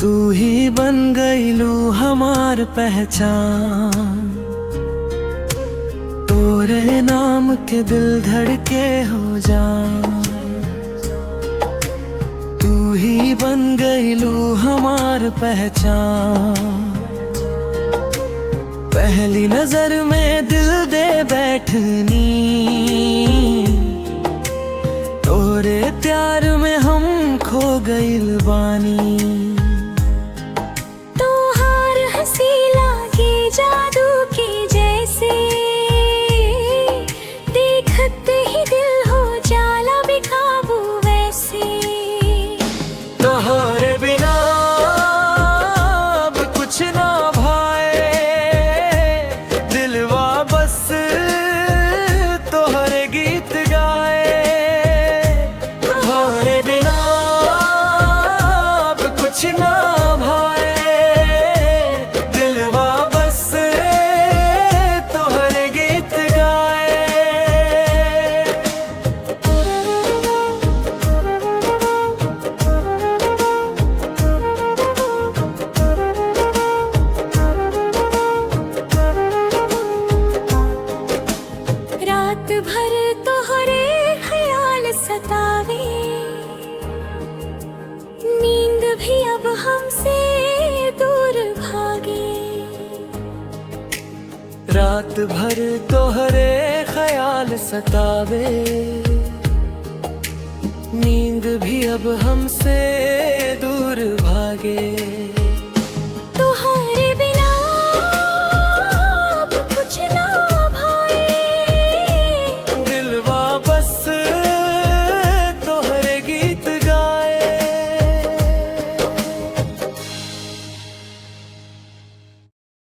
तू ही बन गई लू हमार पहचान, तोरे नाम के दिल धड़के हो जान। तू ही बन गई लू हमार पहचान, पहली नजर में दिल दे बैठनी, तोरे प्यार में हम खो गइल बानी। तोहार हंसी लागे जादू की जैसे, देखते ही दिल हो जाला बेकाबू वैसे। तोहरे बिना अब कुछ ना भाए, दिलवा बस तोहरे गीत गाए। तोहरे बिना अब कुछ ना भाए, दिलवा बस तोहरे गीत गाए। रात भर तोहरे ख्याल सतावे, नींद भी अब हमसे दूर भागे। रात भर तोहरे ख्याल सतावे, नींद भी अब हमसे दूर भागे।